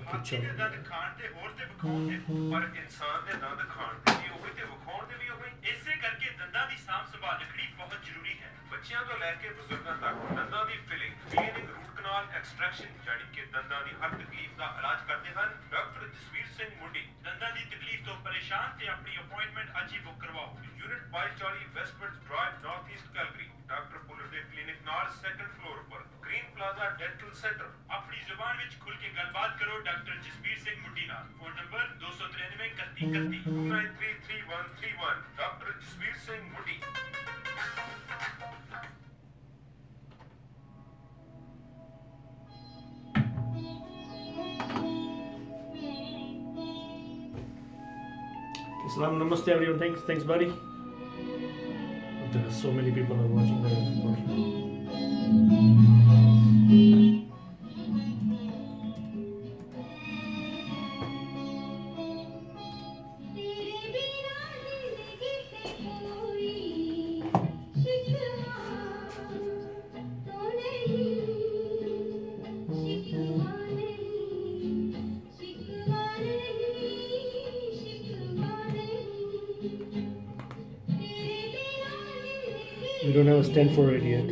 ਹਾਥੀ ਦੇ ਦੰਦ ਖਾਣ ਤੇ ਹੋਰ ਤੇ ਵਿਖਾਉਣ ਦੇ ਪਰ ਇਨਸਾਨ ਦੇ ਦੰਦ ਖਾਣ ਤੇ ਵੀ ਉਹੀ ਤੇ ਵਿਖਾਉਣ ਦੇ ਵੀ ਉਹੀ ਇਸੇ ਕਰਕੇ ਦੰਦਾਂ ਦੀ ਸਾਂਭ ਸੰਭਾਲ ਰੱਖਣੀ ਬਹੁਤ ਜ਼ਰੂਰੀ ਹੈ ਬੱਚਿਆਂ ਤੋਂ ਲੈ ਕੇ ਬਜ਼ੁਰਗਾਂ ਤੱਕ ਦੰਦਾਂ ਦੀ ਫਿਲਿੰਗ ਕਲੀਨਿੰਗ ਰੂਟ ਕਨਾਲ ਐਕਸਟ੍ਰੈਕਸ਼ਨ ਜਾਨੀ ਕਿ ਦੰਦਾਂ ਦੀ ਹਰ ਤਕਲੀਫ ਦਾ ਇਲਾਜ ਕਰਦੇ ਹਨ ਡਾਕਟਰ ਜਸਵੀਰ ਸਿੰਘ ਮੁੰਡੀ ਦੰਦਾਂ ਦੀ ਤਕਲੀਫ ਤੋਂ ਪਰੇਸ਼ਾਨ ਤੇ ਆਪਣੀ ਅਪਾਇੰਟਮੈਂਟ ਅੱਜ ਹੀ ਬੁੱਕ ਕਰਵਾਓ unit 2240 westward drive north east Calgary doctor Puller ਦੇ ਕਲੀਨਿਕ ਨਾਲ ਸੈਕੰਡ ਫਲੋਰ ਉੱਪਰ ग्रीन प्लाजा डेंटल सेंटर अपनी जुबान में खुल के गलबात करो डॉक्टर जसबीर सिंह मुंडी नाल phone number 293 31 29333131 doctor Jasbir Singh मुंडी Salaam, Namaste everyone, thanks buddy. There are so many people are watching that. We don't have a stand for it yet.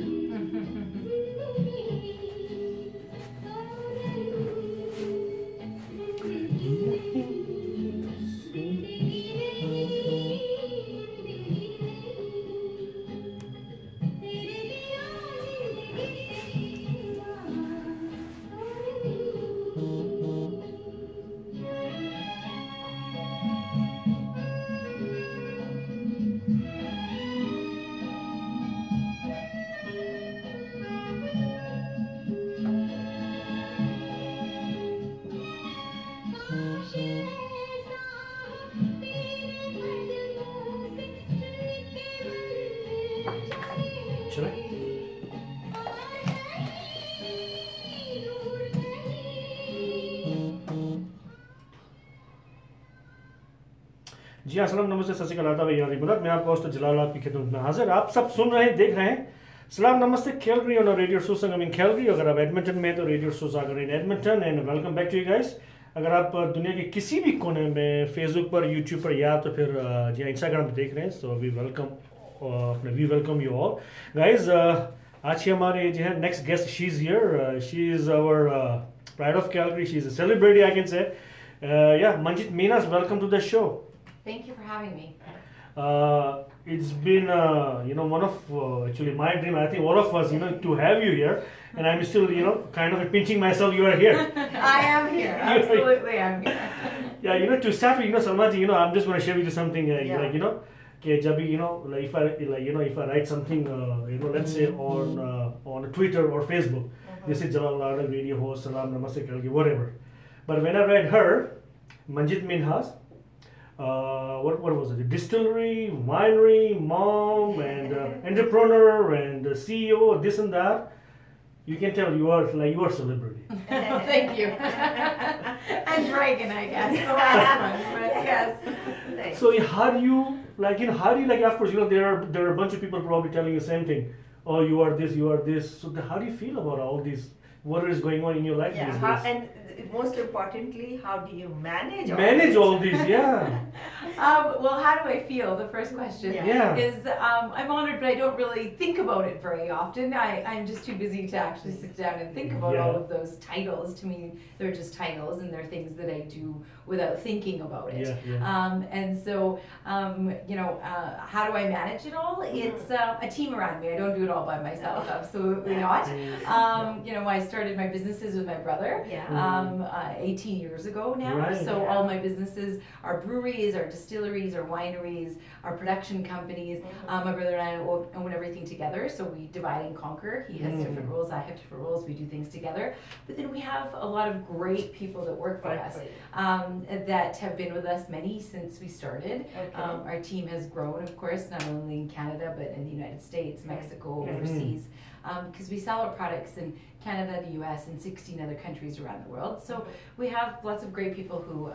Should I? जी हाँ सलाम नमस्ते सत श्री अकाल भाई मैं आपका होस्ट जलाल आपकी खिदमत में हाजिर आप सब सुन रहे हैं देख रहे हैं सलाम नमस्ते Calgary on radio show Sangam in Calgary अगर आप एडमिंटन में तो radio show Sagar in Edmonton and welcome back to you guys अगर आप दुनिया के किसी भी कोने में फेसबुक पर यूट्यूब पर या तो फिर जी इंस्टाग्राम पर देख रहे हैं so we welcome you all guys आज की हमारे जो है next guest she is here she is our pride of Calgary she is a celebrity I can say yeah Manjit Minhas welcome to the show. Thank you for having me. It's been, one of actually my dream. I think all of us, to have you here, and I'm still, kind of pinching myself. You are here. I am here. Absolutely, I'm here. Yeah, to start with, Salma ji, I'm just going to share with you something. कि जब भी if I write something, let's say on Twitter or Facebook, this is Jalal radio host, Salaam, Namaste, Calgary, whatever. But when I read her, Manjit Minhas. What was it? Distillery, winery, mom, and entrepreneur, and CEO, this and that. You can tell you are a celebrity. Thank you. And Draogon, I guess, the last one, but yes. So how do you of course, there are a bunch of people probably telling you the same thing. Oh, you are this, you are this. So how do you feel about all this? What is going on in your life these days? And most importantly, how do you manage all these? Yeah. Well, how do I feel? The first question is I'm honored, but I don't really think about it very often. I'm just too busy to actually sit down and think about all of those titles. To me, they're just titles, and they're things that I do without thinking about it. And so, how do I manage it all? It's a team around me. I don't do it all by myself. Absolutely not. I started my businesses with my brother 18 years ago now. All my businesses are breweries, our distilleries, our wineries, our production companies. My brother and I own everything together, so we divide and conquer. He has different roles, I have different roles. We do things together. But then we have a lot of great people that work for us that have been with us since we started. Our team has grown, of course, not only in Canada, but in the United States, Mexico, overseas. Because we sell our products in Canada, the US, and 16 other countries around the world. So we have lots of great people who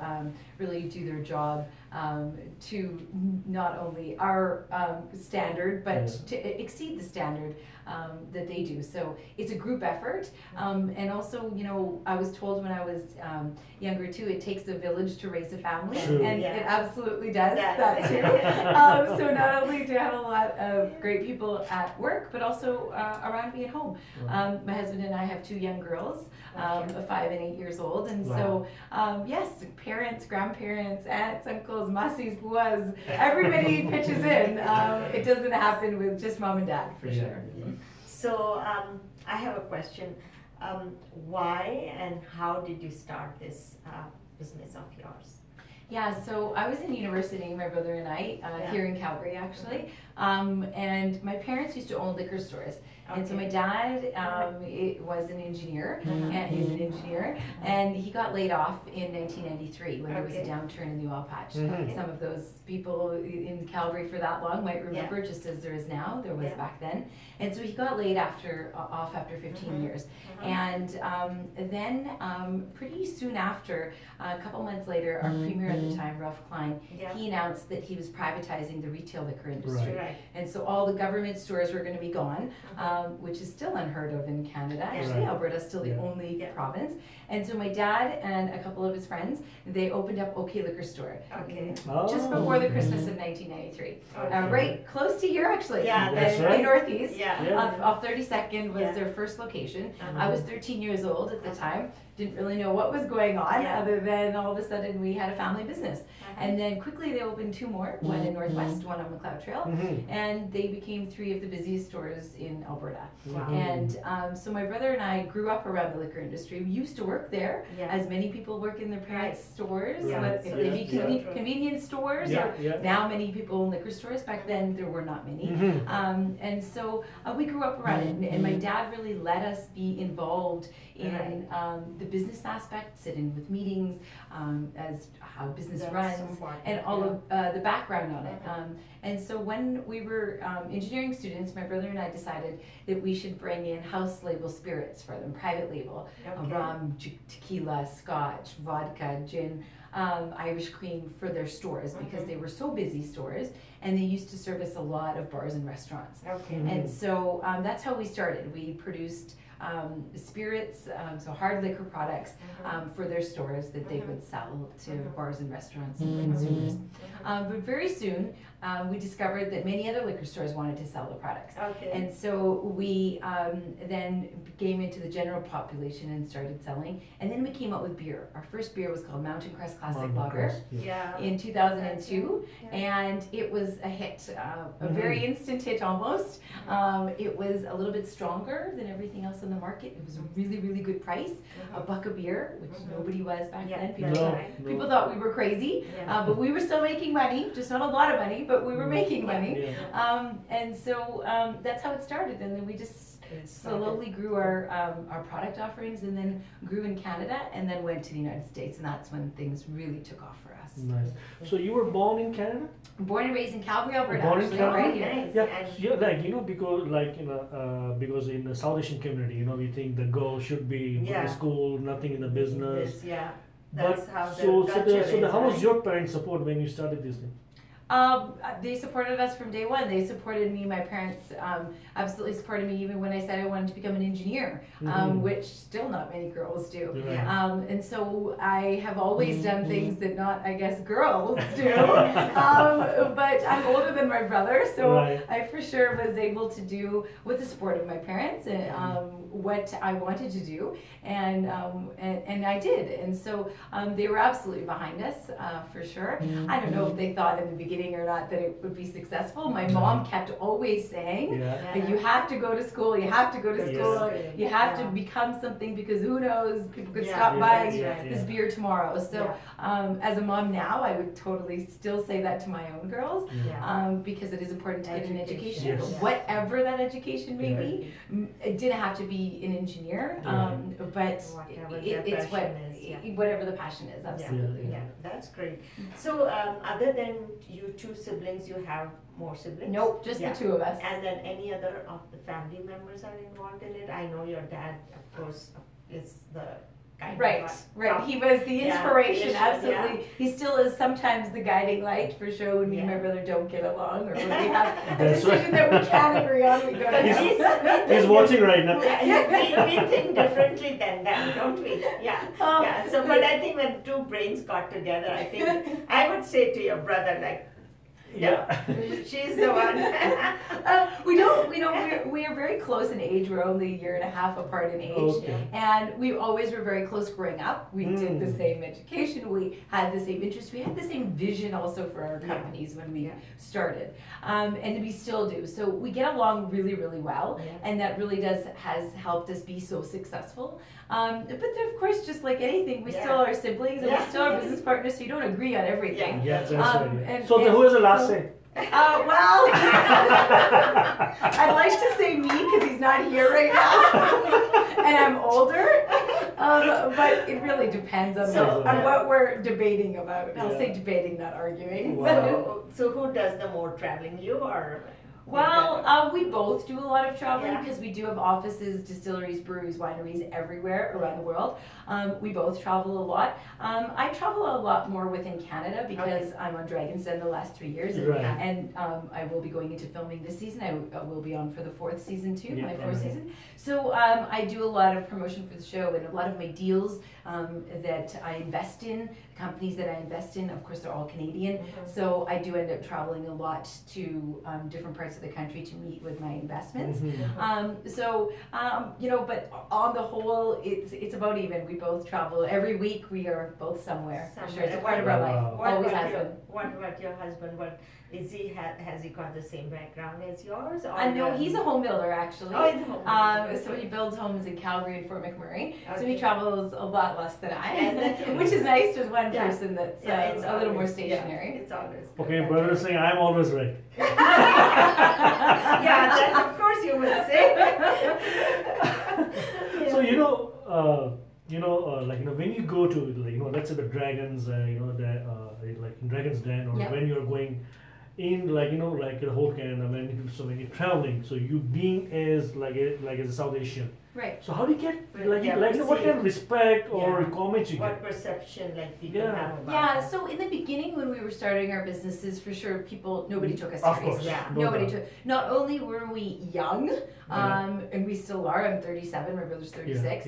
really do their job to not only our standard, but to exceed the standard that they do. So it's a group effort. And also, you know, I was told when I was younger too, it takes a village to raise a family. True. And it absolutely does that too. So not only do I have a lot of great people at work, but also around me at home. My husband and I have 2 young girls, 5 and 8 years old. And so, yes, parents, grandparents, aunts, uncles, masis, buas, everybody pitches in. It doesn't happen with just mom and dad, for sure. So I have a question. Why and how did you start this business of yours? Yeah, so I was in university, my brother and I, here in Calgary actually, and my parents used to own liquor stores. And so my dad was an engineer, and he's an engineer, and he got laid off in 1993 when there was a downturn in the oil patch. Some of those people in Calgary for that long might remember, just as there is now, there was back then. And so he got laid off after 15 years. And then pretty soon after, a couple months later, our premier at the time, Ralph Klein, he announced that he was privatizing the retail liquor industry. And so all the government stores were going to be gone, which is still unheard of in Canada. Actually, Alberta's still the only province. And so my dad and a couple of his friends, they opened up OK Liquor Store just before the Christmas of 1993. Right close to here, actually. In Northeast. Off 32nd was their first location. I was 13 years old at the time. Didn't really know what was going on other than all of a sudden we had a family business. And then quickly they opened 2 more, one in Northwest, one on McLeod Trail, and they became 3 of the busiest stores in Alberta. And so my brother and I grew up around the liquor industry. We used to work there, as many people work in their parents' stores, if they be convenience stores, or now many people in liquor stores. Back then there were not many. And so we grew up around it, and my dad really let us be involved in the business aspect, sit in with meetings, as how business runs, and all of the background on it. And so when we were engineering students, my brother and I decided that we should bring in house label spirits for them, private label, rum, tequila, scotch, vodka, gin, Irish cream for their stores, because they were so busy stores, and they used to service a lot of bars and restaurants. And so that's how we started. We produced spirits, so hard liquor products for their stores that they would sell to bars and restaurants and consumers. But very soon we discovered that many other liquor stores wanted to sell the products. And so we then came into the general population and started selling. And then we came out with beer. Our first beer was called Mountain Crest Classic Lager in 2002. And it was a hit, a very instant hit almost. It was a little bit stronger than everything else on the market. It was a really, really good price. $1 a beer, which nobody was back then. People thought we were crazy, but we were still making money, just not a lot of money, but we were making money. And so that's how it started. And then we just slowly grew our product offerings, and then grew in Canada, and then went to the United States, and that's when things really took off for us. Nice. So you were born in Canada? Born and raised in Calgary, Alberta. Born actually, in Calgary? right here. Like, you know, because in the South Asian community, you know, we think the girl should be in school, nothing in the business. That's but how how was your parents' support when you started this thing? They supported us from day one. They supported me. My parents absolutely supported me even when I said I wanted to become an engineer, which still not many girls do. And so I have always done things that not, I guess, girls do. But I'm older than my brother, so I for sure was able to do, with the support of my parents, what I wanted to do, and I did. And so they were absolutely behind us, for sure. I don't know if they thought in the beginning or not that it would be successful. My mom kept always saying, you have to go to school, you have to go to school, you have to become something, because who knows, people could stop buying this beer tomorrow. So as a mom now, I would totally still say that to my own girls, because it is important to get an education. Whatever that education may be, it didn't have to be an engineer, but it's whatever the passion is, absolutely. That's great. So other than you 2 siblings, you have more siblings? Nope, just the 2 of us. And then any other of the family members are involved in it? I know your dad, of course, is the kind Right, of. right. He was the inspiration, Yeah, absolutely. yeah. He still is sometimes the guiding light for sure when me and my Yeah. brother don't get along or when we have a That's decision that we can't agree on, we go to him. He's watching right now. We think differently than them, don't we? Yeah. Yeah. So, but I think when two brains got together, I think I would say to your brother, like, Yeah. she's the one. We are very close in age. We're only a year and a half apart in age. Okay. And we always were very close growing up. We did the same education. We had the same interests. We had the same vision also for our companies when we started. And we still do. So we get along really, really well. Yeah. And that really has helped us be so successful. But then, of course, just like anything, we still are siblings and we still are business partners, so you don't agree on everything. Yeah, that's right. And- So who has the last say? Well, I'd like to say me because he's not here right now, and I'm older. But it really depends on what we're debating about. I'll say debating, not arguing. Wow. So who does the more traveling, you or? Well, we both do a lot of traveling Yeah. because we do have offices, distilleries, breweries, wineries everywhere around the world. We both travel a lot. I travel a lot more within Canada because I'm on Dragon's Den the last 3 years, and I will be going into filming this season. I will be on for the 4th season too, my 4th season. So I do a lot of promotion for the show, and a lot of my deals that I invest in, companies that I invest in, of course, they're all Canadian. So I do end up traveling a lot to different parts of the country to meet with my investments. But on the whole, it's about even. We both travel every week. We are both somewhere. For sure, it's a part of our life. Always has been. What about your husband? Is he has he got the same background as yours? No, he's a home builder actually. Oh, he's a home builder. So he builds homes in Calgary and Fort McMurray. So Okay. he travels a lot less than I, Yes, which is nice. There's one person that's it's a little more always- stationary. It's always good. Okay, brother is saying I'm always right. Yeah, that's of course you would say. So when you go to let's say the Dragons, like in Dragons Den, or when you're going in the whole Canada, when you're traveling, so you being as as a South Asian. Right. So how do you get what kind of respect or comments you What get? perception people Yeah. have about Yeah, them? so in the beginning when we were starting our businesses, for sure, nobody took us Of serious. course, Yeah. no Nobody doubt. took. Not only were we young, and we still are. I'm 37. My brother's 36.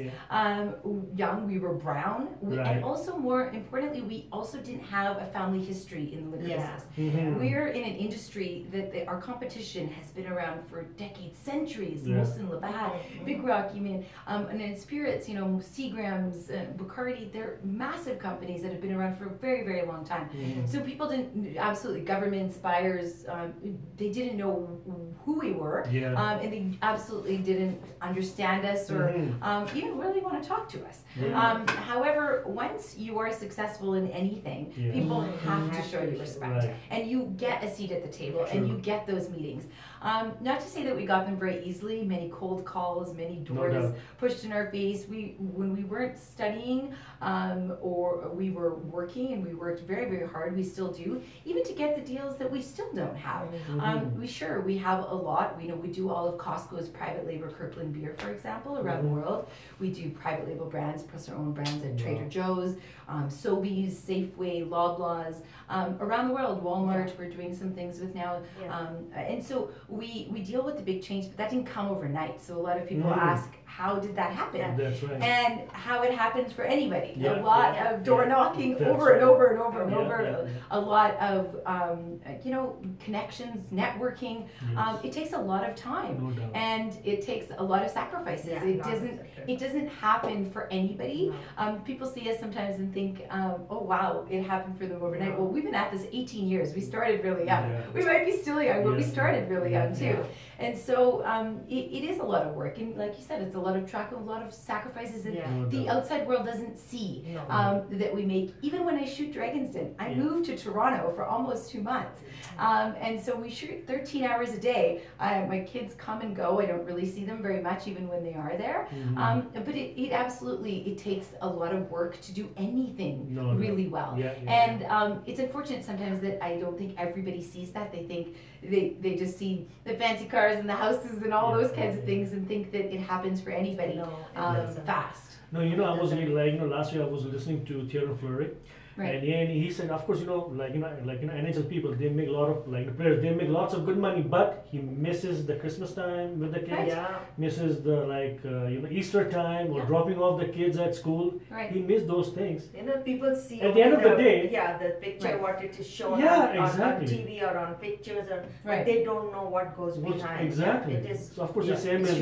Young. We were brown, and also more importantly, we also didn't have a family history in the liquor business. We're in an industry that our competition has been around for decades, centuries. Molson Labatt, Big Rock. And in spirits, Seagrams, Bacardi. They're massive companies that have been around for a very, very long time. So people didn't absolutely governments, buyers. They didn't know who we were, and they absolutely didn't understand us or even really want to talk to us. However, once you are successful in anything, people have to show you respect, and you get a seat at the table, and you get those meetings. Not to say that we got them very easily. Many cold calls, many doors pushed in our face. When we weren't studying or we were working, and we worked very, very hard, we still do, even to get the deals that we still don't have. We have a lot. We do all of Costco's private label Kirkland beer, for example, around the world. We do private label brands, plus our own brands at Trader Joe's, Sobeys, Safeway, Loblaws, around the world. Walmart, we're doing some things with now. And so we deal with the big change, but that didn't come overnight. So a lot of people ask, how did that happen? That's right. And how it happens for anybody. Yeah. A lot of door knocking That's over and right. over and over and over. Yeah. A lot of connections, networking. It takes a lot of time, No doubt. and it takes a lot of sacrifices. It doesn't happen for anybody. People see us sometimes and think, oh wow, it happened for them overnight. Well, we've been at this 18 years. We started really young. We might be still young, but we started really young too. And so it is a lot of work, and like you said, it's a lot of track, a lot of sacrifices that the outside world doesn't see that we make. Even when I shoot Dragon's Den, I moved to Toronto for almost 2 months, and so we shoot 13 hours a day. My kids come and go. I don't really see them very much, even when they are there. But it absolutely takes a lot of work to do anything really well. And it's unfortunate sometimes that I don't think everybody sees that. They think they just see the fancy cars and the houses and all those kinds of things and think that it happens for anybody fast. No, I was really like, last year I was listening to Thierry Fleury. Right. And he said, of course, NHL people, they make a lot of, the players, they make lots of good money, but he misses the Christmas time with the kids, misses the, Easter time, or dropping off the kids at school. Right. He missed those things. People see at the end of the day. Yeah, the picture, what it is shown exactly. on TV or on pictures, but they don't know what goes behind. Exactly. It is, so of course, the same as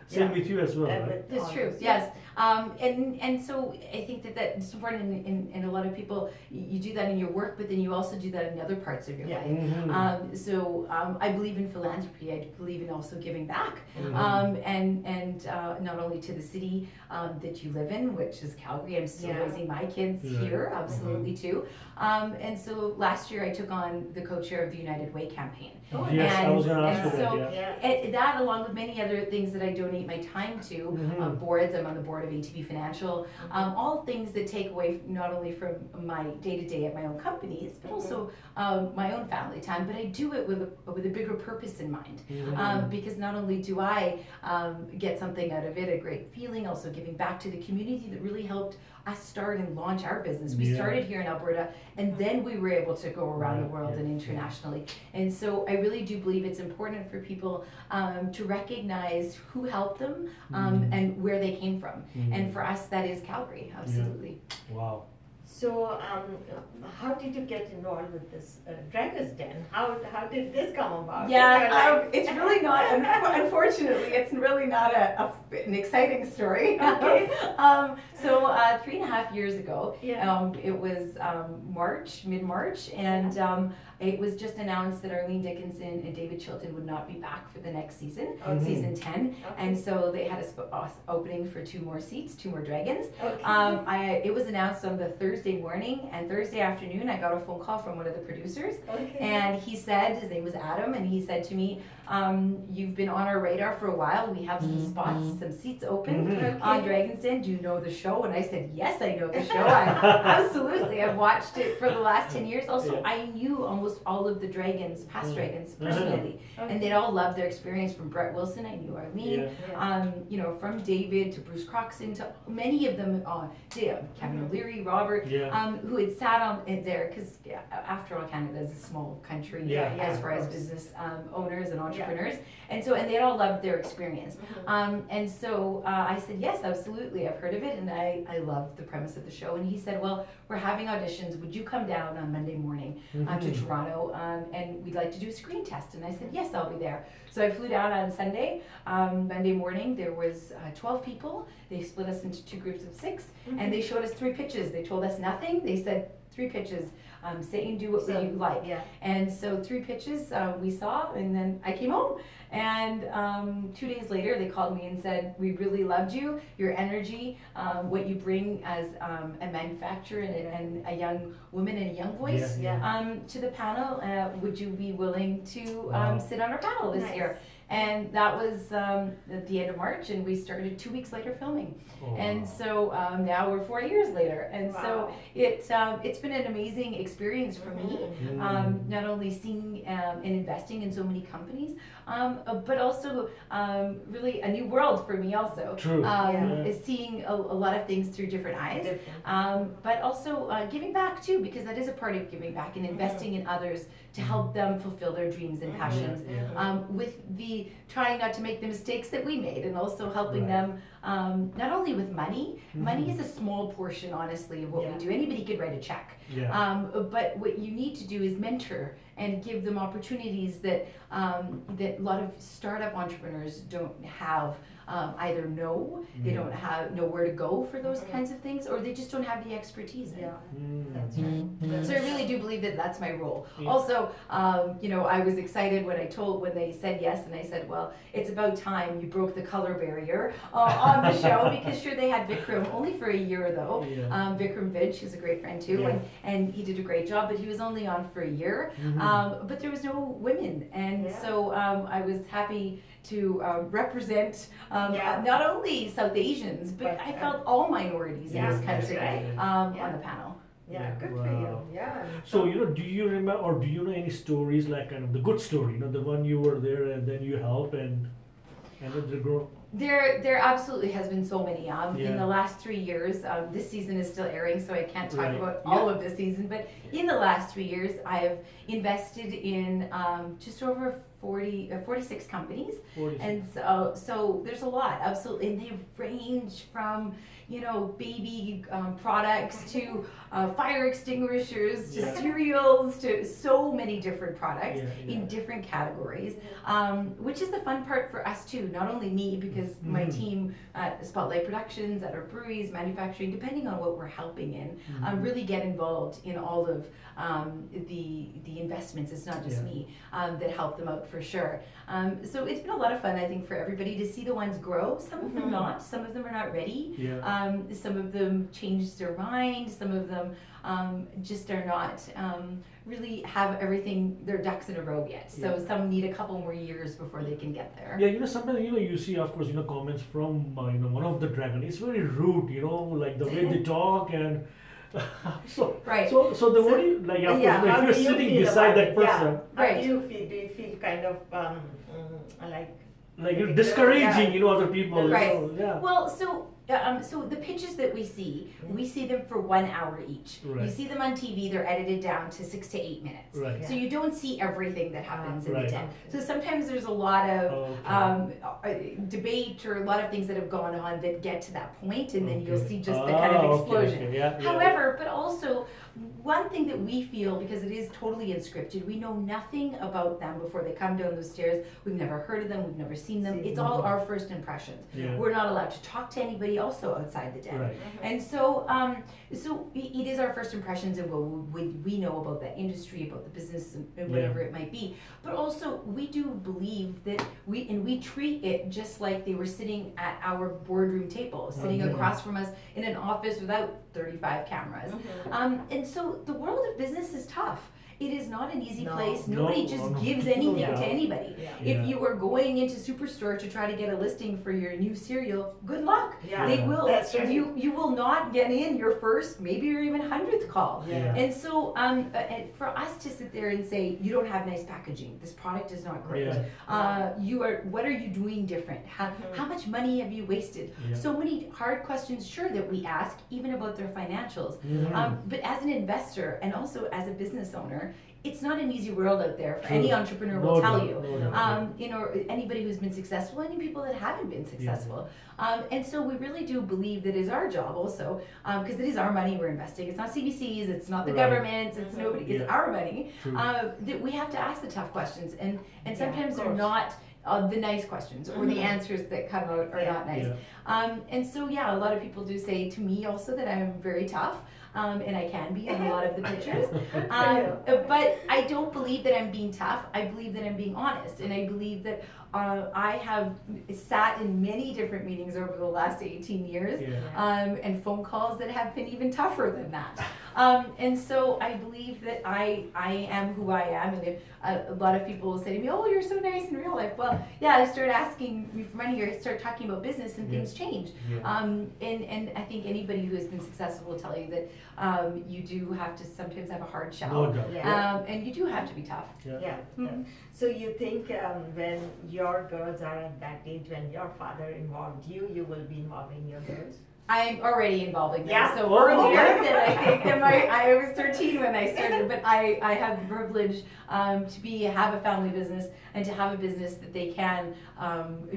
same with you as well. Right? It's true. Yes. And so I think that's important in a lot of people. You do that in your work, but then you also do that in other parts of your life. Mm-hmm. So I believe in philanthropy. I believe in also giving back, and not only to the city that you live in, which is Calgary. I'm still raising my kids here, absolutely too. And so last year I took on the co-chair of the United Way campaign. Yes, I was going to ask you that. That, along with many other things that I donate my time to, boards. I'm on the board of ATB Financial. All things that take away not only from my day-to-day at my own companies, but also my own family time. But I do it with a bigger purpose in mind, because not only do I get something out of it, a great feeling, also giving back to the community that really helped us start and launch our business. We started here in Alberta, and then we were able to go around the world and internationally. And so I really do believe it's important for people to recognize who helped them and where they came from. And for us, that is Calgary, absolutely. Wow. So, how did you get involved with this Dragon's Den? How did this come about? Yeah, it's really not. Unfortunately, it's really not an exciting story. Okay. So 3.5 years ago, it was mid-March, and it was just announced that Arlene Dickinson and David Chilton would not be back for the next season, season 10, and so they had a opening for 2 more seats, 2 more Dragons. It was announced on the Thursday morning, and Thursday afternoon I got a phone call from one of the producers, and he said, his name was Adam, and he said to me, you've been on our radar for a while, we have some spots, some seats open on Dragon's Den, do you know the show? And I said, yes, I know the show, absolutely, I've watched it for the last 10 years. Also, I knew almost all of the Dragons, past Dragons, personally, and they'd all loved their experience. From Brett Wilson, I knew Arlene, from David to Bruce Croxton to many of them, Kevin O'Leary, Robert, who had sat on there, because after all, Canada is a small country as far as business owners and entrepreneurs, and they all loved their experience. And so I said, yes, absolutely, I've heard of it, and I love the premise of the show. And he said, well, we're having auditions, would you come down on Monday morning to Toronto, and we'd like to do a screen test? And I said, yes, I'll be there. So I flew down on Sunday. Monday morning there was 12 people. They split us into 2 groups of 6, and they showed us 3 pitches. They told us nothing. They said 3 pitches. Say and do what you like. And so 3 pitches we saw, and then I came home. And 2 days later they called me and said, we really loved you, your energy, what you bring as a manufacturer and a young woman and a young voice to the panel. Would you be willing to sit on our panel this year? And that was at the end of March, and we started 2 weeks later filming. And so now we're 4 years later, and so it's been an amazing experience for me, not only seeing and investing in so many companies, but also really a new world for me also. Is seeing a lot of things through different eyes, but also giving back too, because that is a part of giving back and investing in others to help them fulfill their dreams and passions, with the trying not to make the mistakes that we made, and also helping them not only with money. Money is a small portion, honestly, of what we do. Anybody could write a check, but what you need to do is mentor and give them opportunities that that a lot of startup entrepreneurs don't have. Either they don't know where to go for those kinds of things, or they just don't have the expertise. That's right. So I really do believe that that's my role. Also, I was excited when they said yes, and I said, well, it's about time you broke the color barrier on the show, because sure, they had Vikram only for a year though. Vikram Vidge, who's a great friend too, and he did a great job, but he was only on for a year. But there was no women, and so I was happy to represent not only South Asians, but I felt all minorities in this country on the panel. Good for you. So do you remember, or do you know any stories, like kind of the good story, the one you were there and then you help and then they grow? There absolutely has been so many. In the last 3 years, this season is still airing, so I can't talk about all of this season. But in the last 3 years, I have invested in just over 46 companies, 46. And so there's a lot, absolutely, and they range from baby products to fire extinguishers to cereals to so many different products in different categories, which is the fun part for us too. Not only me, because my team at Spotlight Productions, at our breweries, manufacturing, depending on what we're helping in, really get involved in all of the investments. It's not just me that help them out for sure. So it's been a lot of fun, I think, for everybody to see the ones grow. Some of them not. Some of them are not ready. Some of them changed their mind. Some of them just are not really have everything, their ducks in a row yet. So some need a couple more years before they can get there. Yeah, sometimes you see, of course, comments from one of the Dragon. It's very rude, like the way they talk and. So the what do you like? Of course, if you're sitting beside that person, how do you feel? Do you feel kind of like you're discouraging, other people? Right. Well, so the pitches that we see them for 1 hour each. You see them on TV, they're edited down to 6 to 8 minutes. So you don't see everything that happens in the den. So sometimes there's a lot of debate or a lot of things that have gone on that get to that point, and then you'll see just the kind of explosion. However, but also one thing that we feel, because it is totally unscripted, we know nothing about them before they come down those stairs. We've never heard of them, we've never seen them. It's all our first impressions. We're not allowed to talk to anybody also outside the den. And so it is our first impressions of what we know about that industry, about the business, and whatever it might be. But also, we do believe that we treat it just like they were sitting at our boardroom table, sitting across from us in an office without 35 cameras. And so the world of business is tough. It is not an easy place. Nobody just gives anything to anybody. If you are going into Superstore to try to get a listing for your new cereal, good luck. They will. You will not get in your first, maybe or even 100th call. And so for us to sit there and say, you don't have nice packaging, this product is not great. What are you doing different? How much money have you wasted? So many hard questions, sure, that we ask, even about their financials. But as an investor and also as a business owner, it's not an easy world out there. For any entrepreneur will tell you. Anybody who's been successful, any people that haven't been successful. And so we really do believe that it's our job also, because it is our money we're investing. It's not CBC's, it's not the government's, it's nobody, it's our money. That we have to ask the tough questions, and sometimes they're not the nice questions, or the answers that come out are not nice. And so a lot of people do say to me also that I'm very tough. And I can be on a lot of the pictures. But I don't believe that I'm being tough. I believe that I'm being honest. And I believe that I have sat in many different meetings over the last 18 years and phone calls that have been even tougher than that. And so I believe that I am who I am. And a lot of people will say to me, oh, you're so nice in real life. Well, I started asking me for money, or I started talking about business, and things change. And I think anybody who has been successful will tell you that you do have to sometimes have a hard shell. And you do have to be tough. So you think when your girls are at that age, when your father involved you, you will be involving your girls? I'm already involving them. So earlier than I think that I was 13 when I started, but I have the privilege to have a family business and to have a business that they can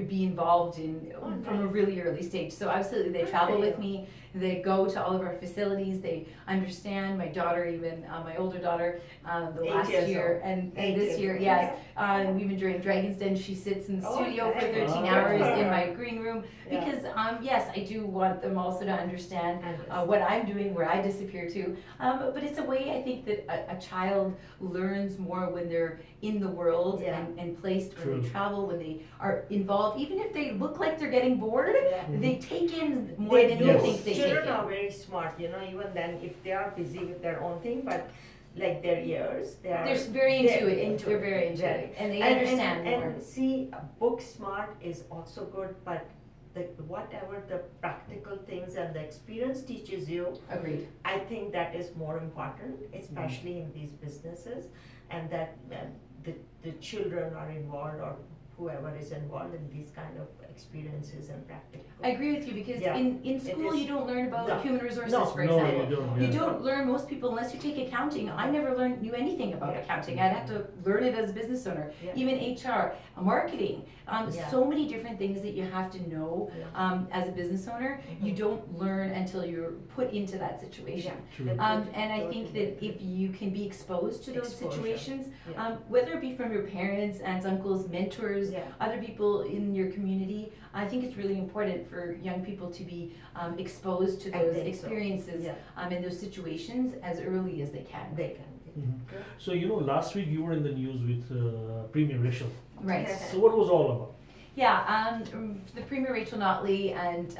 be involved in from a really early stage. So absolutely, they travel with me. They go to all of our facilities. They understand. My daughter, even my older daughter, the last year and this year, even during Dragon's Den, she sits in the studio for 13 hours in my green room because yes, I do want them also to understand what I'm doing, where I disappear to. But it's a way I think that a child learns more when they're in the world and placed, when they travel, when they are involved. Even if they look like they're getting bored, they take in more than you think they take in. Children are very smart, even then if they are busy with their own thing, but like their ears, they're very intuitive. They're very intuitive, and they understand more. And see, book smart is also good, but whatever the practical things and the experience teaches you, agreed. I think that is more important, especially in these businesses, and that the children are involved, or whoever is involved in these kind of experiences and practical. I agree with you because in school you don't learn about human resources, for No, example. you don't learn, most people, unless you take accounting. I never knew anything about accounting. I'd have to learn it as a business owner, even HR, marketing, so many different things that you have to know as a business owner. You don't learn until you're put into that situation. And I think that if you can be exposed to those situations, whether it be from your parents, aunts, uncles, mentors, other people in your community, I think it's really important for young people to be exposed to those experiences in those situations as early as they can. So, last week you were in the news with Premier Rachel. Right. So what was it all about? Yeah, the Premier Rachel Notley and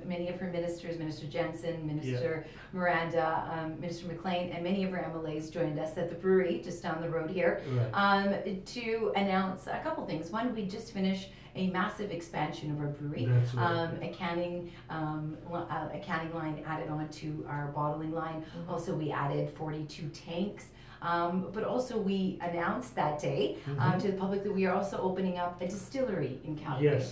many of her ministers, Minister Jensen, Minister Miranda, Minister McLean, and many of her MLAs joined us at the brewery just down the road here to announce a couple things. One, we just finished a massive expansion of our brewery. A canning line added on to our bottling line. Also, we added 42 tanks. But also we announced that day to the public that we are also opening up a distillery in Calgary.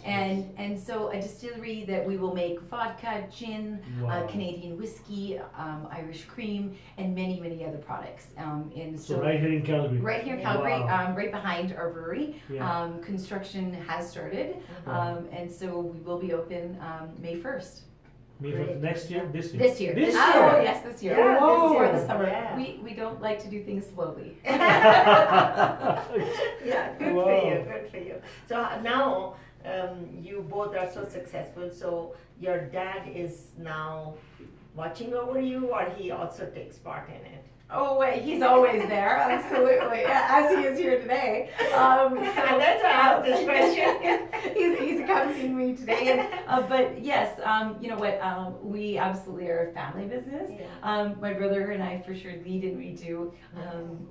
And so a distillery that we will make vodka, gin, Canadian whiskey, Irish cream, and many, many other products. So right here in Calgary? Right here in Calgary, right behind our brewery. Construction has started, and so we will be open May 1st. Next year? This year? This year. This year? Oh, yes, this year. Wow. This summer. We don't like to do things slowly. Good for you, good for you. So now you both are so successful, so your dad is now watching over you, or he also takes part in it? Oh, wait, he's always there, absolutely, as he is here today. So that's why I asked this question. he's accompanying me today. But yes, you know what, we absolutely are a family business. My brother and I for sure lead and we do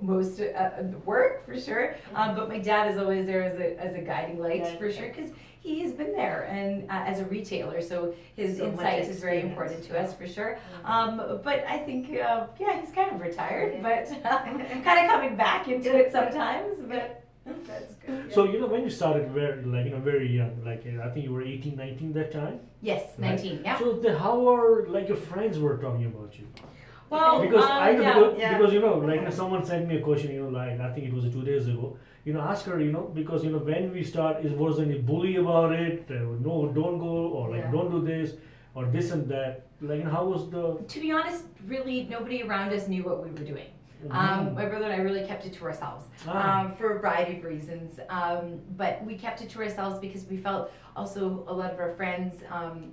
most of the work, for sure. But my dad is always there as a guiding light, for sure, because he has been there and as a retailer, so his insight is very important to us, for sure. But I think, he's kind of retired, but kind of coming back into it sometimes. But that's good. So when you started very young, I think you were 18, 19 that time. Yes, 19. Yeah. So how are your friends were talking about you? Well, because because someone sent me a question, I think it was 2 days ago. Ask her, because when we start, was any bully about it? No, don't go, or don't do this, or this and that. How was the? To be honest, really, nobody around us knew what we were doing. My brother and I really kept it to ourselves for a variety of reasons. But we kept it to ourselves because we felt also a lot of our friends,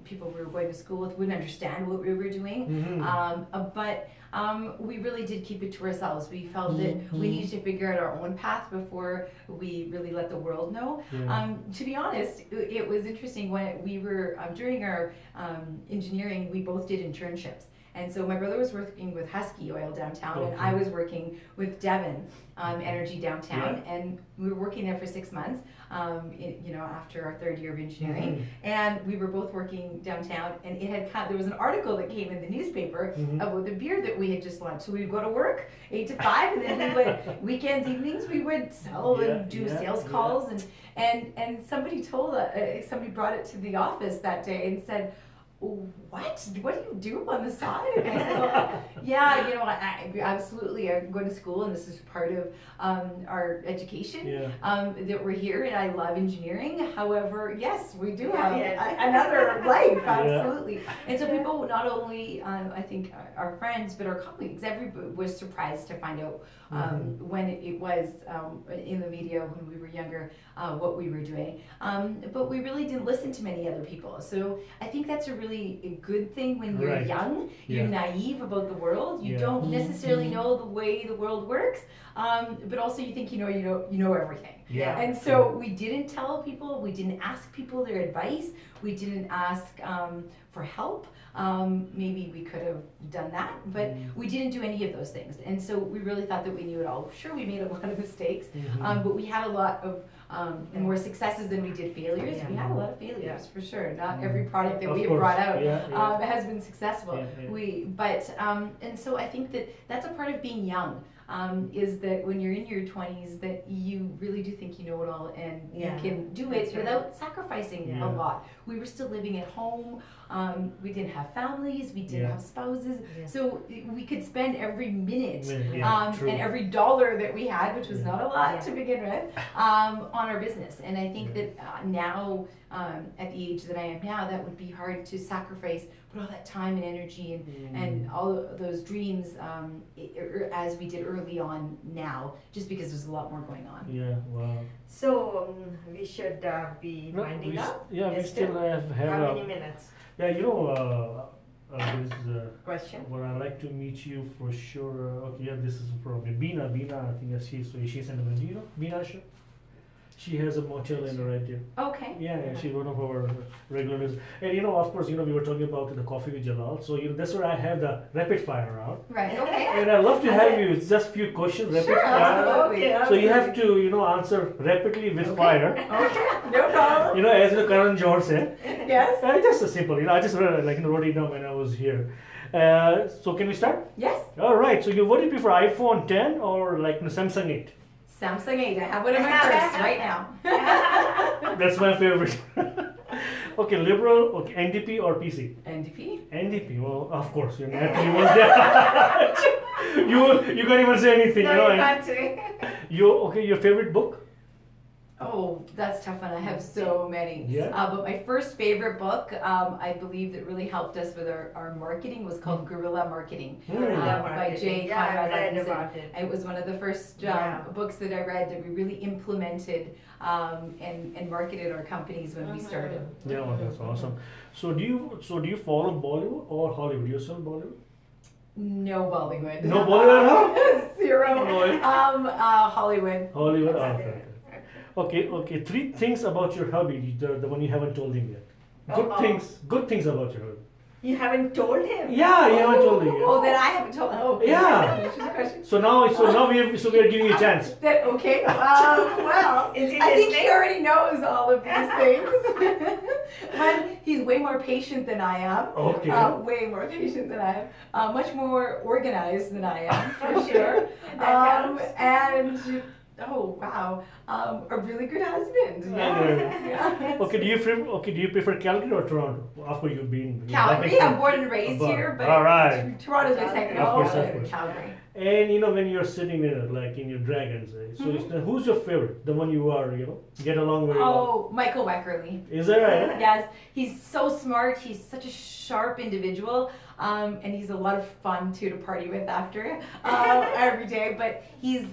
people we were going to school with, wouldn't understand what we were doing. But we really did keep it to ourselves. We felt that we needed to figure out our own path before we really let the world know. To be honest, it was interesting when we were, during our engineering, we both did internships. And so my brother was working with Husky Oil downtown, and I was working with Devon Energy downtown, and we were working there for 6 months, after our third year of engineering, and we were both working downtown, and there was an article that came in the newspaper about the beer that we had just launched. So we would go to work 8 to 5, and then we would, weekends, evenings, we would sell and do sales calls, and somebody somebody brought it to the office that day and said, what do you do on the side? And I said, I absolutely, I'm going to school, and this is part of our education, that we're here, and I love engineering. However, yes, we do have another life, absolutely. And so people, not only, I think, our friends, but our colleagues, everybody was surprised to find out when it was in the media when we were younger, what we were doing. But we really didn't listen to many other people. So I think that's a really good thing when you're young. You're naive about the world. You don't necessarily know the way the world works, but also you think you know everything. And so we didn't tell people. We didn't ask people their advice. We didn't ask for help. Maybe we could have done that, but we didn't do any of those things. And so we really thought that we knew it all. Sure, we made a lot of mistakes, but we had a lot of more successes than we did failures. We had a lot of failures, for sure. Not every product that we have brought out has been successful. And so I think that's a part of being young. Is that when you're in your 20s that you really do think you know it all and Yeah, you can do that's it right. without sacrificing Yeah. a lot. We were still living at home. We didn't have families. We didn't Yeah. have spouses. Yeah. So we could spend every minute True. and every dollar that we had, which was Yeah. not a lot Yeah. to begin with, on our business. And I think that now, at the age that I am now, that would be hard to sacrifice, put all that time and energy and all of those dreams as we did early on now, just because there's a lot more going on. Yeah, wow. So we should be No, winding up. Yeah, we Yes, still have How many minutes? yeah, this is Question? well, I'd like to meet you for sure. Okay, yeah, this is from Bina. Bina, I think she's in the Manjit, Bina show. She has a motel in right there. Okay. Yeah, she's one of our regulars. And of course, we were talking about the coffee with Jalal. So that's where I have the rapid fire round. Right. Okay. And I'd love to have you. It's just few questions, rapid Sure. fire. Absolutely. Okay, So you have to, answer rapidly with fire. Okay. No problem. As Karan Johar said. Yes. Just a simple. I just wrote it down when I was here. So can we start? Yes. All right. So what do you prefer, iPhone 10 or like Samsung 8? Samsung 8. I have one in my purse right now. That's my favorite. Okay, liberal, okay, NDP or PC? NDP. NDP. Well, of course, you're naturally was there. you can't even say anything. No, you and can't say. your favorite book? Oh, that's a tough one. I have so many. Yeah. But my first favorite book, I believe that really helped us with our marketing, was called Guerrilla Marketing by Jay Yeah, I Conrad read Levinson. about it. It was one of the first Yeah. books that I read that we really implemented and marketed our companies when we started. Yeah, well, that's awesome. So do you follow Bollywood or Hollywood? You saw Bollywood? No Bollywood. No Bollywood at all? Zero. No. Hollywood. Hollywood. Okay. 3 things about your hobby, the one you haven't told him yet. Good things about your hobby. You haven't told him? Yeah, you haven't told him yet. Oh, then I haven't told. Oh, Yeah. Which is a question. So now we are giving you a chance. That okay? Well, Is he I think he listening? already knows all of these things. One, he's way more patient than I am. Okay. Way more patient than I am. Much more organized than I am, for Okay. sure. That helps. And oh wow, a really good husband. Yeah. Okay, do you prefer Calgary or Toronto? After you've been Calgary. I'm born and raised here, but all right. Toronto's my second Of home. course, of course. Calgary. And when you're sitting there, like in your dragons, who's your favorite? The one you are, get along very well. Oh, Michael Weckerly. Is that right? Yes, he's so smart. He's such a sharp individual, and he's a lot of fun too to party with after every day. But he's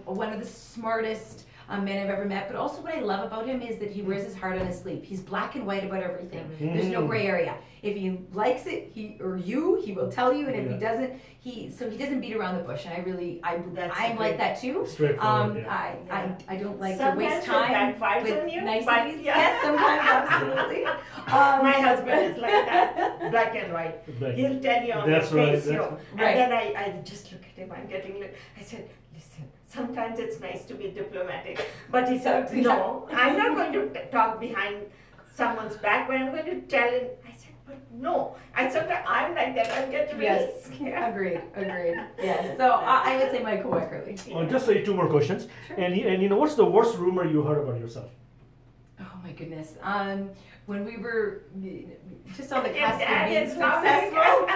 one of the smartest men I've ever met. But also, what I love about him is that he wears his heart on his sleeve. He's black and white about everything. There's no gray area. If he likes it, he will tell you, and if he doesn't, he doesn't beat around the bush. And I'm like that too. Straightforward. I don't like to Sometimes waste it time backfires with on you, niceties. but yeah. Yes, sometimes absolutely. My husband is like that, black and white. Black. He'll tell you on That's your right, face, that's and right. then I just look at him. I'm getting. I said, listen. Sometimes it's nice to be diplomatic, but he said, no, I'm not going to talk behind someone's back, but I'm going to tell him. I said, but no. I said, I'm like that. I get really Yes, scared. agreed. Yes, so I would say Michael Weckerly. Oh, just say 2 more questions. Sure. And what's the worst rumor you heard about yourself? Oh my goodness. When we were just on the Your cusp of dad being is successful,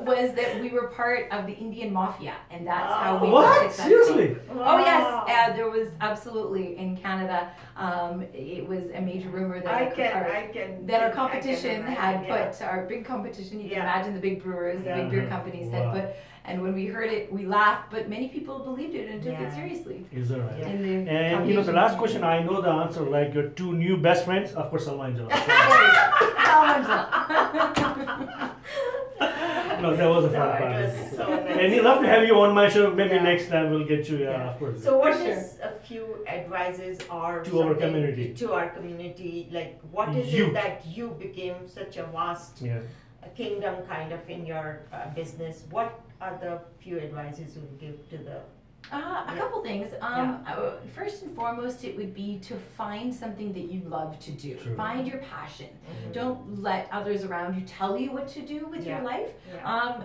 was that we were part of the Indian mafia, and that's how we were What? successful. Seriously? Oh yes, there was absolutely in Canada. It was a major rumor that our competition had put our big competition. You can imagine the big brewers, the big beer companies had put. And when we heard it, we laughed, but many people believed it and took it seriously. Is that right? Yeah. In the And Caucasian the last community. question, I know the answer, like your 2 new best friends, of course, Salaam and Jalal. No, that was a fun part. It was so nice. And we'd love to have you on my show. Maybe Yeah. next time we'll get you, of course. So what For sure. is a few advices or To our something community. To our community, like what is Youth. it that you became such a vast kingdom kind of in your business? What are the few advices you would give to the A couple things. First and foremost, it would be to find something that you love to do. True. Find your passion. Don't let others around you tell you what to do with your life,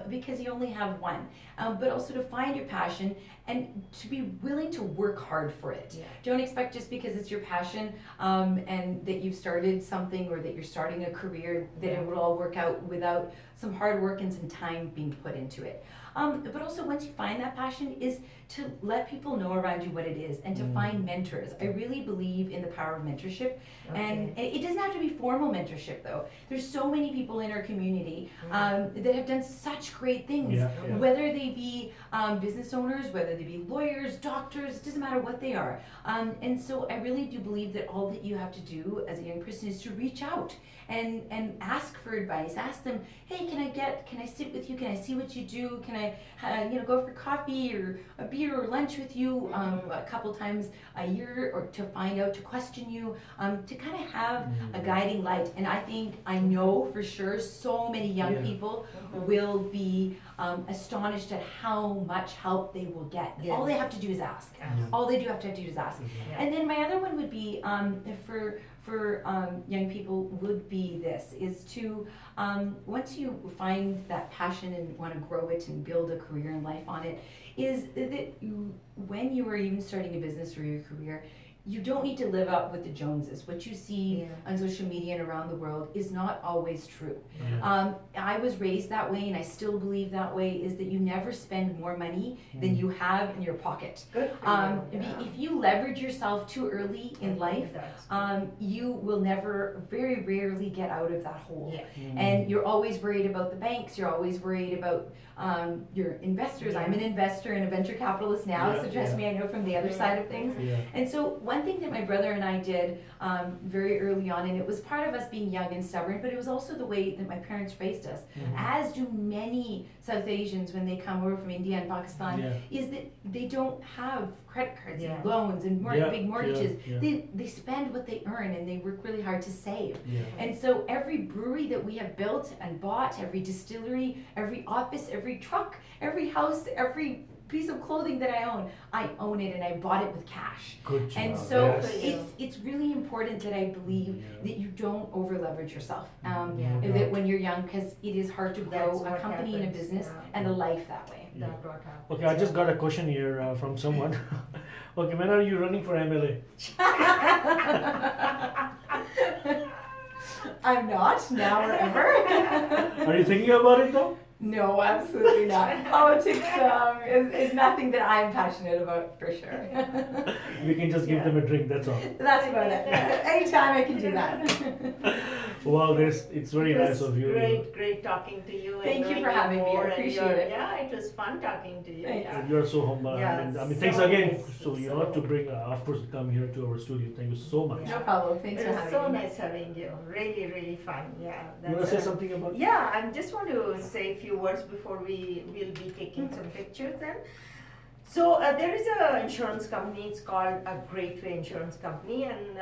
because you only have one. But also to find your passion and to be willing to work hard for it. Don't expect just because it's your passion and that you've started something or that you're starting a career that it will all work out without some hard work and some time being put into it. But also once you find that passion is to let people know around you what it is and to find mentors. I really believe in the power of mentorship. And it doesn't have to be formal mentorship though. There's so many people in our community that have done such great things, whether they be business owners, whether they be lawyers, doctors, it doesn't matter what they are. And so I really do believe that all that you have to do as a young person is to reach out and ask for advice. Ask them, hey, can I sit with you? Can I see what you do? Can I go for coffee or a beer or lunch with you a couple times a year, or to find out, to question you, to kind of have a guiding light. And I know for sure so many young people will be astonished at how much help they will get. All they have to do is ask. All they do have to do is ask. And then my other one would be for young people would be this, is to, once you find that passion and want to grow it and build a career and life on it, is that when you are even starting a business or your career, you don't need to live up with the Joneses. What you see on social media and around the world is not always true. I was raised that way, and I still believe that way, is that you never spend more money than you have in your pocket. Good. If you leverage yourself too early in life, you will never, very rarely get out of that hole. And you're always worried about the banks, you're always worried about your investors. I'm an investor and a venture capitalist now, so trust me, I know from the other side of things. And so one thing that my brother and I did very early on, and it was part of us being young and stubborn, but it was also the way that my parents raised us, as do many South Asians when they come over from India and Pakistan, is that they don't have credit cards and loans and big mortgages. They spend what they earn, and they work really hard to save. And so every brewery that we have built and bought, every distillery, every office, every truck, every house, every piece of clothing that I own it, and I bought it with cash. Good job. And so it's really important that I believe that you don't over leverage yourself. That when you're young, because it is hard to grow a company and a business and a life that way. Okay, I just got a question here from someone. Okay, when are you running for MLA? I'm not, now or ever. Are you thinking about it though? No, absolutely not. Politics is nothing that I'm passionate about, for sure. We can just give them a drink, that's all. That's about it. Anytime I can do that. Wow, it's very nice of you. Great talking to you. Thank you for having me. I appreciate it. Yeah, it was fun talking to you. And you're so humble. I mean, thanks again. So to bring, of course, come here to our studio. Thank you so much. No problem. Thanks for having me. It was so nice having you. Really, really fun. Yeah. You want to say something about? Yeah, I just want to say a few words before we will be taking some pictures then. So there is a insurance company, it's called a Great Way Insurance Company, and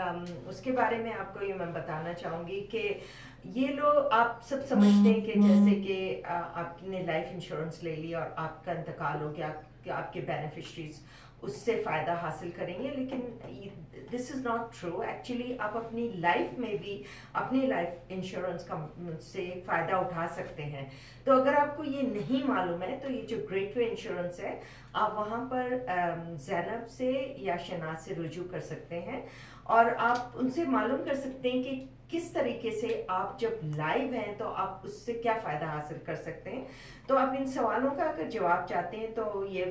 उसके बारे में आपको ये मैं बताना चाहूँगी कि ये लोग आप सब समझते हैं कि जैसे कि आपने लाइफ इंश्योरेंस ले लिया और आपका इंतकाल हो गया, आपके बेनिफिशरीज उससे फ़ायदा हासिल करेंगे, लेकिन this is not true. Actually आप अपनी लाइफ में भी अपनी लाइफ इंश्योरेंस से फ़ायदा उठा सकते हैं. तो अगर आपको ये नहीं मालूम है तो ये जो ग्रेट वे इंश्योरेंस है आप वहाँ पर ज़ैनब से या शनाज से रुजू कर सकते हैं और आप उनसे मालूम कर सकते हैं कि किस तरीके से आप जब लाइव हैं तो आप उससे क्या फ़ायदा हासिल कर सकते हैं. तो आप इन सवालों का अगर जवाब चाहते हैं तो ये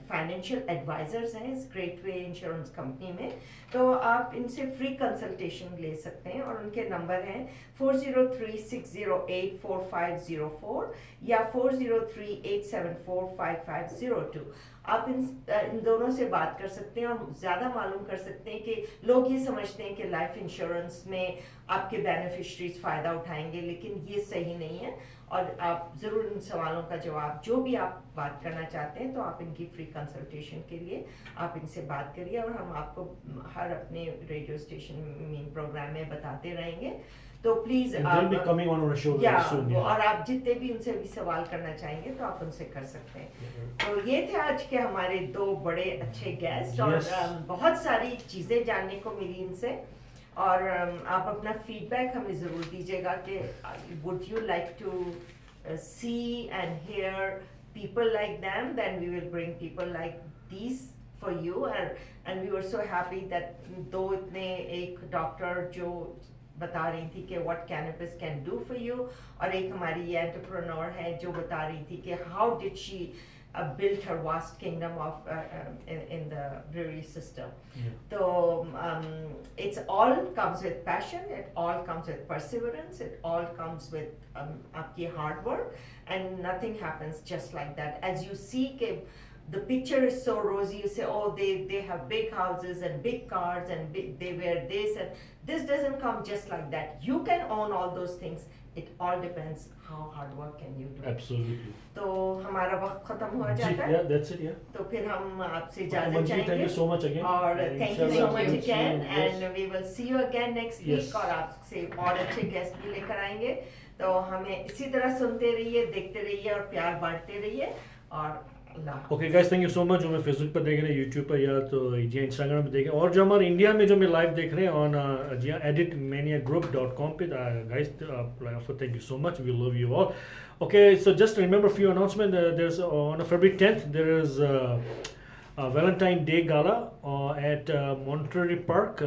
फाइनेंशियल एडवाइजर्स हैं इस ग्रेट वे इंश्योरेंस कंपनी में, तो आप इनसे फ्री कंसल्टेशन ले सकते हैं और उनके नंबर हैं 4036084504 या 4038745502. आप इन दोनों से बात कर सकते हैं और ज़्यादा मालूम कर सकते हैं कि लोग ये समझते हैं कि लाइफ इंश्योरेंस में आपके बेनिफिशरीज फ़ायदा उठाएंगे, लेकिन ये सही नहीं है. और आप ज़रूर इन सवालों का जवाब जो भी आप बात करना चाहते हैं तो आप इनकी फ्री कंसल्टेशन के लिए आप इनसे बात करिए और हम आपको हर अपने रेडियो स्टेशन में प्रोग्राम में बताते रहेंगे. तो please they'll be coming on our show very soon. और आप जितने भी उनसे भी सवाल करना चाहेंगे तो आप उनसे कर सकते हैं। तो ये थे आज के हमारे 2 बड़े अच्छे गेस्ट और बहुत सारी चीजें जानने को मिली इनसे। और आप अपना फीडबैक हमें जरूर दीजिएगा कि would you like to see and hear people like them, then we will bring people like these for you। and we were so happy that दो इतने एक डॉक्टर जो बता रही थी कि what cannabis can do for you, और एक हमारी ये एंटरप्रेन्योर है जो बता रही थी कि how did she built her vast kingdom of in the brewery system। So it's all comes with passion, it all comes with perseverance, it all comes with आपकी hard work, and nothing happens just like that। As you see कि the picture is so rosy, you say, oh, they have big houses and big cars and they wear this, and this doesn't come just like that। You can own all those things, it all depends how hard work can you do। Absolutely। तो हमारा वक्त खत्म हो जाता है। Yeah, that's it, yeah। तो फिर हम आपसे इजाजत चाहेंगे। Thank you so much again। और thank you so much again, yes। and we will see you again next week। और आपसे और अच्छे गेस्ट भी लेकर आएंगे। तो हमें इसी तरह सुनते रहिए, देखते रहिए और प्यार बांटते रहिए। और okay guys, thank you so much. जो मैं फेसबुक पर देख रहे हैं, यूट्यूब पर या तो जी इंस्टाग्राम पे देखें, और जो हमारे इंडिया में जो मैं लाइव देख रहे हैं ऑन जी editmaniagroup.com पे guys, thank you so much, we love you all. Okay, so just remember few announcement, there is on February 10th there is Valentine day gala at Monterey park.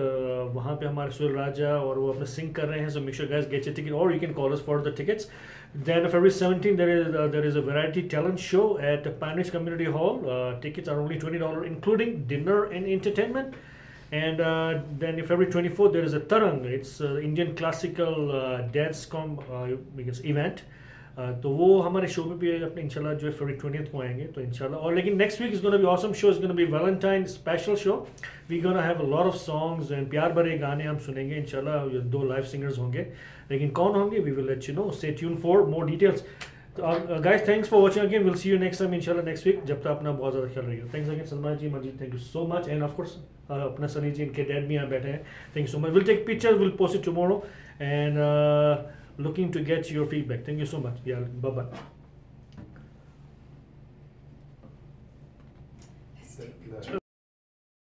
वहाँ पे हमारे सुहेल राजा और वो अपने सिंग कर रहे हैं। So make sure guys get your ticket, और you can call us for the tickets. Then February 17th there is a variety talent show at Pioneers Community Hall. Tickets are only $20, including dinner and entertainment. And then February 24th there is a Tarang. It's Indian classical dance event. तो वो हमारे show में भी अपने इंशाल्लाह जो है February 20th को आएंगे। तो इंशाल्लाह, और लेकिन next week is gonna be awesome show, is gonna be Valentine special show. We gonna have a lot of songs and प्यार भरे गाने हम सुनेंगे इंशाल्लाह। 2 लाइव सिंगर्स होंगे, लेकिन कौन होंगे we will let you know. Stay tune for more details. Guys, thanks for watching again, will see you next time इंशाल्लाह नेक्स्ट वीक। जब तक अपना बहुत ज़्यादा ख्याल रखिएगा। Thanks again Salman ji, Manjeet, thank you so much. And of course अपना सनी जी, इनके डैड भी यहाँ बैठे हैं, thank you so much. Will take pictures, will post it tomorrow, and looking to get your feedback. Thank you so much. Yeah, bye bye.